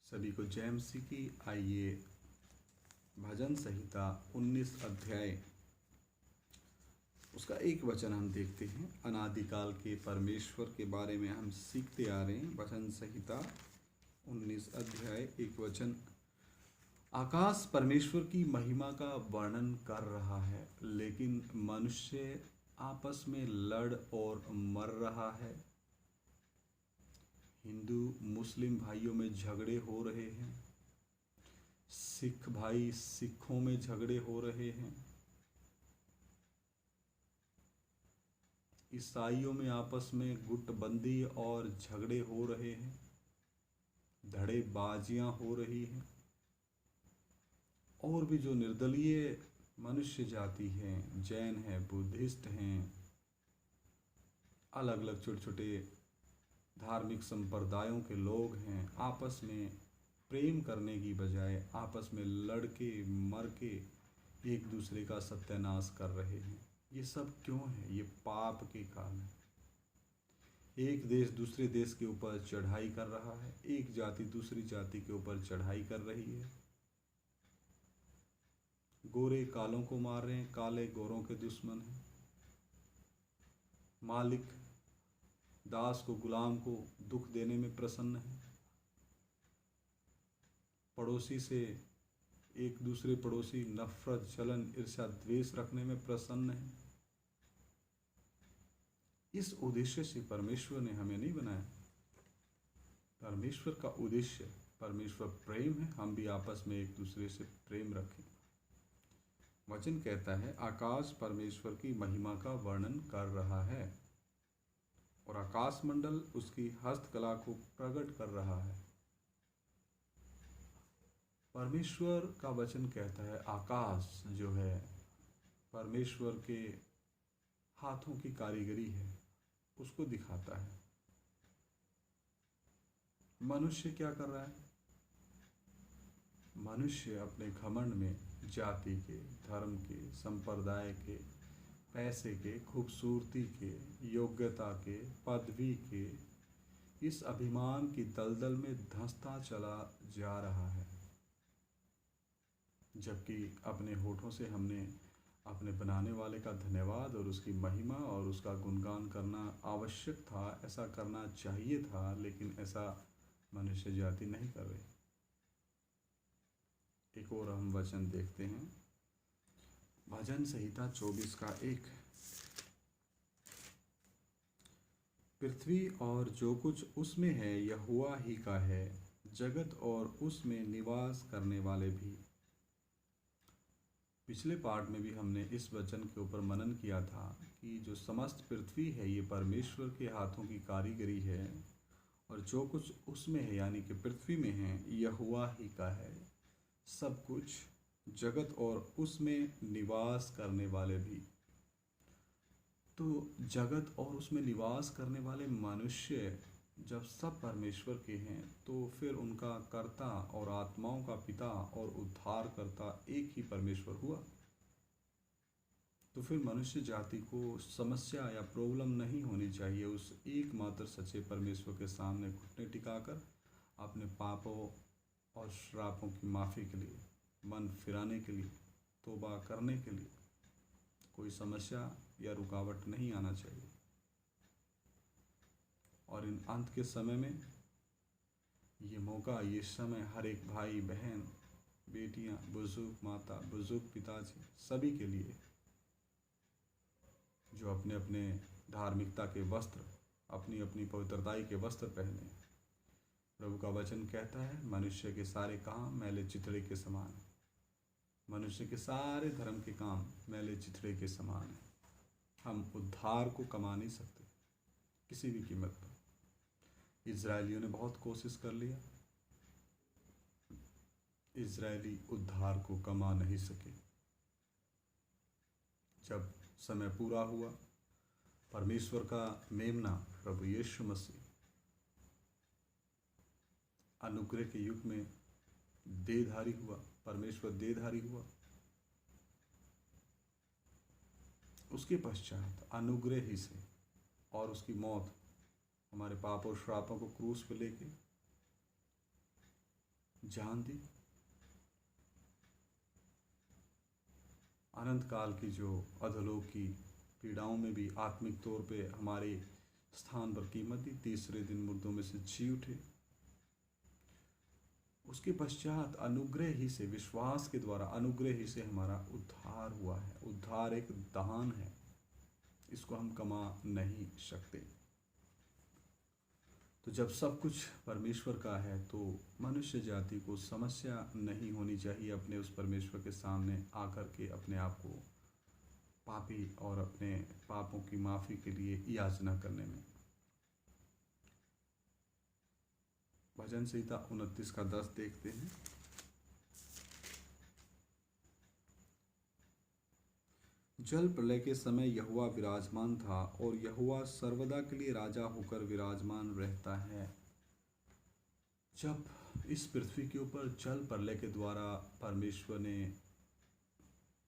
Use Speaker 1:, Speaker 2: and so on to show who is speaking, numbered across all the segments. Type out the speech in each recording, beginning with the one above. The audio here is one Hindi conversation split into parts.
Speaker 1: सभी को जय मसीह की। आइए भजन संहिता 19 अध्याय उसका एक वचन हम देखते हैं। अनादिकाल के परमेश्वर के बारे में हम सीखते आ रहे हैं। भजन संहिता 19 अध्याय एक वचन। आकाश परमेश्वर की महिमा का वर्णन कर रहा है, लेकिन मनुष्य आपस में लड़ और मर रहा है। हिंदू मुस्लिम भाइयों में झगड़े हो रहे हैं, सिख भाई सिखों में झगड़े हो रहे हैं, ईसाइयों में आपस में गुटबंदी और झगड़े हो रहे हैं, धड़ेबाजियां हो रही हैं। और भी जो निर्दलीय मनुष्य जाति हैं, जैन हैं, बुद्धिस्ट हैं, अलग अलग छोटे छोटे धार्मिक संप्रदायों के लोग हैं, आपस में प्रेम करने की बजाय आपस में लड़के मर के एक दूसरे का सत्यानाश कर रहे हैं। ये सब क्यों है? ये पाप के कारण है। एक देश दूसरे देश के ऊपर चढ़ाई कर रहा है, एक जाति दूसरी जाति के ऊपर चढ़ाई कर रही है। गोरे कालों को मार रहे हैं, काले गोरों के दुश्मन हैं। मालिक दास को, गुलाम को दुख देने में प्रसन्न है। पड़ोसी से एक दूसरे पड़ोसी नफरत, जलन, ईर्ष्या, द्वेष रखने में प्रसन्न है। इस उद्देश्य से परमेश्वर ने हमें नहीं बनाया। परमेश्वर का उद्देश्य, परमेश्वर प्रेम है, हम भी आपस में एक दूसरे से प्रेम रखें। वचन कहता है आकाश परमेश्वर की महिमा का वर्णन कर रहा है और आकाश मंडल उसकी हस्तकला को प्रकट कर रहा है। परमेश्वर का वचन कहता है आकाश जो है परमेश्वर के हाथों की कारीगरी है, उसको दिखाता है। मनुष्य क्या कर रहा है? मनुष्य अपने घमंड में जाति के, धर्म के, संप्रदाय के, पैसे के, खूबसूरती के, योग्यता के, पदवी के, इस अभिमान की दलदल में धंसता चला जा रहा है। जबकि अपने होठों से हमने अपने बनाने वाले का धन्यवाद और उसकी महिमा और उसका गुणगान करना आवश्यक था, ऐसा करना चाहिए था, लेकिन ऐसा मनुष्य जाति नहीं कर रही। एक और हम वचन देखते हैं। भजन संहिता 24 का 1। पृथ्वी और जो कुछ उसमें है यहोवा ही का है, जगत और उसमें निवास करने वाले भी। पिछले पार्ट में भी हमने इस वचन के ऊपर मनन किया था कि जो समस्त पृथ्वी है ये परमेश्वर के हाथों की कारीगरी है और जो कुछ उसमें है यानी कि पृथ्वी में है यहोवा ही का है। सब कुछ, जगत और उसमें निवास करने वाले भी। तो जगत और उसमें निवास करने वाले मनुष्य जब सब परमेश्वर के हैं तो फिर उनका कर्ता और आत्माओं का पिता और उद्धार करता एक ही परमेश्वर हुआ। तो फिर मनुष्य जाति को समस्या या प्रॉब्लम नहीं होनी चाहिए उस एकमात्र सच्चे परमेश्वर के सामने घुटने टिकाकर अपने पापों और श्रापों की माफ़ी के लिए, मन फिराने के लिए, तौबा करने के लिए कोई समस्या या रुकावट नहीं आना चाहिए। और इन अंत के समय में ये मौका, ये समय हर एक भाई बहन, बेटियां, बुजुर्ग माता, बुजुर्ग पिताजी सभी के लिए जो अपने अपने धार्मिकता के वस्त्र, अपनी अपनी पवित्रताई के वस्त्र पहने। प्रभु का वचन कहता है मनुष्य के सारे काम मैले चिथड़े के समान है। मनुष्य के सारे धर्म के काम मैले चिथड़े के समान है। हम उद्धार को कमा नहीं सकते किसी भी कीमत पर। इजरायलियों ने बहुत कोशिश कर लिया, इजरायली उद्धार को कमा नहीं सके। जब समय पूरा हुआ, परमेश्वर का मेमना प्रभु यीशु मसीह अनुग्रह के युग में देहधारी हुआ, परमेश्वर देहधारी हुआ। उसके पश्चात अनुग्रह ही से और उसकी मौत, हमारे पाप और श्रापों को क्रूस पे लेके जान दी। अनंत काल की जो अधोलोक की पीड़ाओं में भी आत्मिक तौर पे हमारे स्थान पर कीमत दी। तीसरे दिन मुर्दों में से जी उठे। उसके पश्चात अनुग्रह ही से, विश्वास के द्वारा अनुग्रह ही से हमारा उद्धार हुआ है। उद्धार एक दान है, इसको हम कमा नहीं सकते। तो जब सब कुछ परमेश्वर का है तो मनुष्य जाति को समस्या नहीं होनी चाहिए अपने उस परमेश्वर के सामने आकर के अपने आप को पापी और अपने पापों की माफ़ी के लिए याचना करने में। भजन संहिता 29 का 10 देखते हैं। जल प्रलय के समय यहोवा विराजमान था और यहोवा सर्वदा के लिए राजा होकर विराजमान रहता है। जब इस पृथ्वी के ऊपर जल प्रलय के द्वारा परमेश्वर ने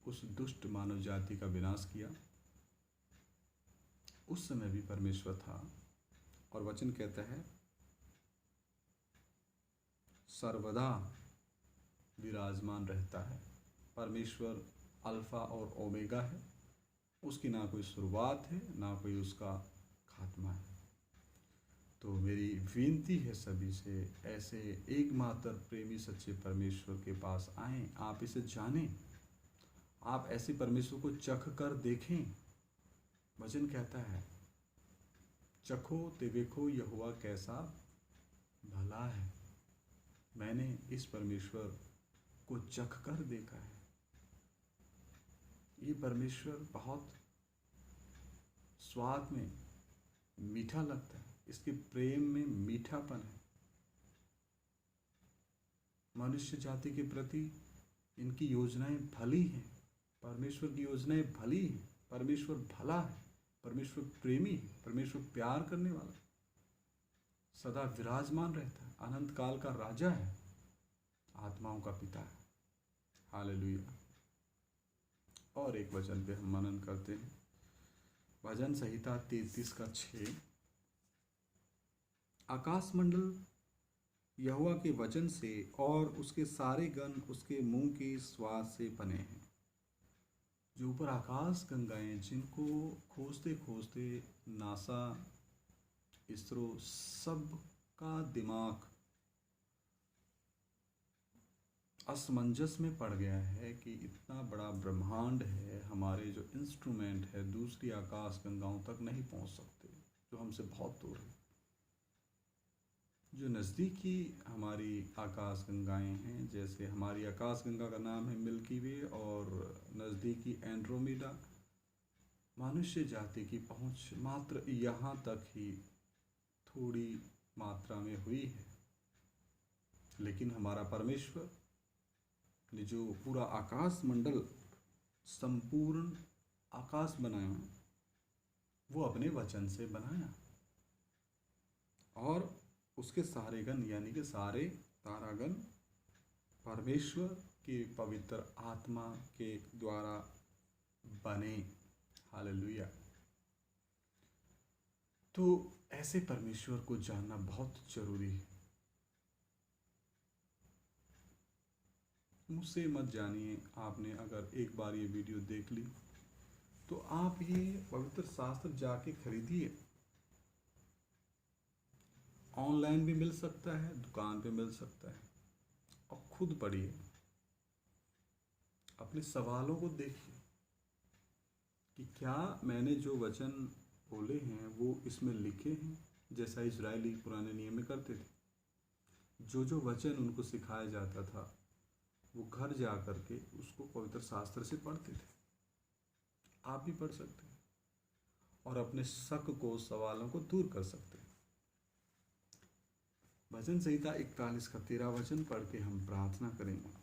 Speaker 1: उस दुष्ट मानव जाति का विनाश किया, उस समय भी परमेश्वर था। और वचन कहता है सर्वदा विराजमान रहता है। परमेश्वर अल्फा और ओमेगा है, उसकी ना कोई शुरुआत है ना कोई उसका खात्मा है। तो मेरी विनती है सभी से, ऐसे एकमात्र प्रेमी सच्चे परमेश्वर के पास आएं, आप इसे जानें, आप ऐसे परमेश्वर को चख कर देखें। वचन कहता है चखो ते देखो यहोवा कैसा भला है। मैंने इस परमेश्वर को चख कर देखा है। ये परमेश्वर बहुत स्वाद में मीठा लगता है, इसके प्रेम में मीठापन है। मनुष्य जाति के प्रति इनकी योजनाएं भली हैं। परमेश्वर की योजनाएं भली हैं। परमेश्वर भला है, परमेश्वर प्रेमी है, परमेश्वर प्यार करने वाला, सदा विराजमान रहता है, अनंत काल का राजा है, आत्माओं का पिता है। हालेलुया। और एक वचन पे हम मनन करते हैं। भजन संहिता 33 का 6। आकाश मंडल यहोवा के वचन से और उसके सारे गण उसके मुंह की स्वाद से बने हैं। जो ऊपर आकाश गंगाएं, जिनको खोजते खोजते नासा, इसरो, सब का दिमाग असमंजस में पड़ गया है कि इतना बड़ा ब्रह्मांड है, हमारे जो इंस्ट्रूमेंट है दूसरी आकाश गंगाओं तक नहीं पहुंच सकते, जो हमसे बहुत दूर है। जो नज़दीकी हमारी आकाश गंगाएं हैं, जैसे हमारी आकाश गंगा का नाम है मिल्की वे और नज़दीकी एंड्रोमेडा, मनुष्य जाति की पहुंच मात्र यहाँ तक ही थोड़ी मात्रा में हुई है। लेकिन हमारा परमेश्वर ने जो पूरा आकाश मंडल, संपूर्ण आकाश बनाया, वो अपने वचन से बनाया। और उसके सारे गण यानी कि सारे तारागण परमेश्वर के पवित्र आत्मा के द्वारा बने। हालेलुया। तो ऐसे परमेश्वर को जानना बहुत जरूरी है। मुझसे मत जानिए, आपने अगर एक बार ये वीडियो देख ली तो आप ये पवित्र शास्त्र जाके खरीदिए। ऑनलाइन भी मिल सकता है, दुकान पे मिल सकता है, और खुद पढ़िए, अपने सवालों को देखिए कि क्या मैंने जो वचन बोले हैं वो इसमें लिखे हैं, जैसा इजरायली पुराने नियम में करते थे। जो जो वचन उनको सिखाया जाता था वो घर जा कर के उसको पवित्र शास्त्र से पढ़ते थे। आप भी पढ़ सकते हैं और अपने शक को, सवालों को दूर कर सकते हैं। भजन संहिता 41 का 13 वचन पढ़ के हम प्रार्थना करेंगे।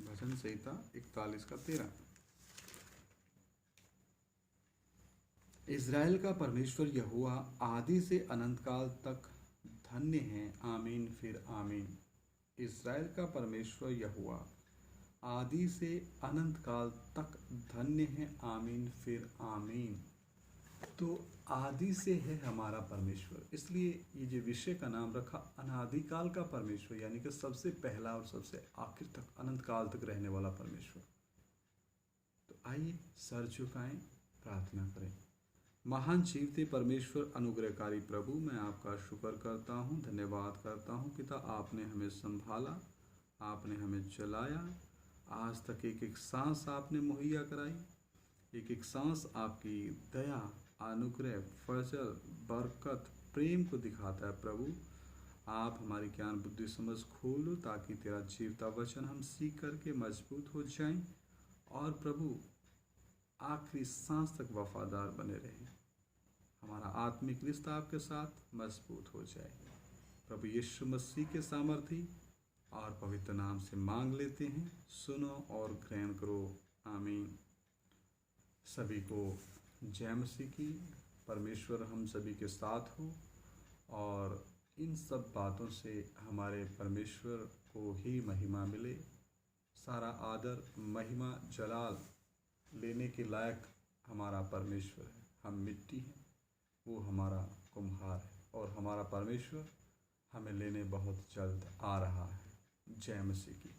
Speaker 1: भजन संहिता 41 का 13। इज़राइल का परमेश्वर यहोवा आदि से अनंत काल तक धन्य है। आमीन फिर आमीन। इज़राइल का परमेश्वर यहोवा आदि से अनंत काल तक धन्य है। आमीन फिर आमीन। तो आदि से है हमारा परमेश्वर। इसलिए ये जो विषय का नाम रखा अनादिकाल का परमेश्वर, यानी कि सबसे पहला और सबसे आखिर तक अनंत काल तक रहने वाला परमेश्वर। तो आइए सर झुकाएं, प्रार्थना करें। महान जीवते परमेश्वर अनुग्रहकारी प्रभु, मैं आपका शुक्र करता हूँ, धन्यवाद करता हूँ पिता, आपने हमें संभाला, आपने हमें चलाया, आज तक एक एक सांस आपने मुहैया कराई, एक एक सांस आपकी दया, अनुग्रह, फजल, बरकत, प्रेम को दिखाता है। प्रभु आप हमारी ज्ञान बुद्धि समझ खोलो ताकि तेरा जीवता वचन हम सीख करके मजबूत हो जाएं और प्रभु आखिरी सांस तक वफादार बने रहें। हमारा आत्मिक रिश्ता आपके साथ मजबूत हो जाए। प्रभु यीशु मसीह के सामर्थी और पवित्र नाम से मांग लेते हैं, सुनो और ग्रहण करो। आमीन। सभी को जय मसीह की। परमेश्वर हम सभी के साथ हो और इन सब बातों से हमारे परमेश्वर को ही महिमा मिले। सारा आदर, महिमा, जलाल लेने के लायक हमारा परमेश्वर है। हम मिट्टी हैं, वो हमारा कुम्हार है और हमारा परमेश्वर हमें लेने बहुत जल्द आ रहा है। जय मसीह की।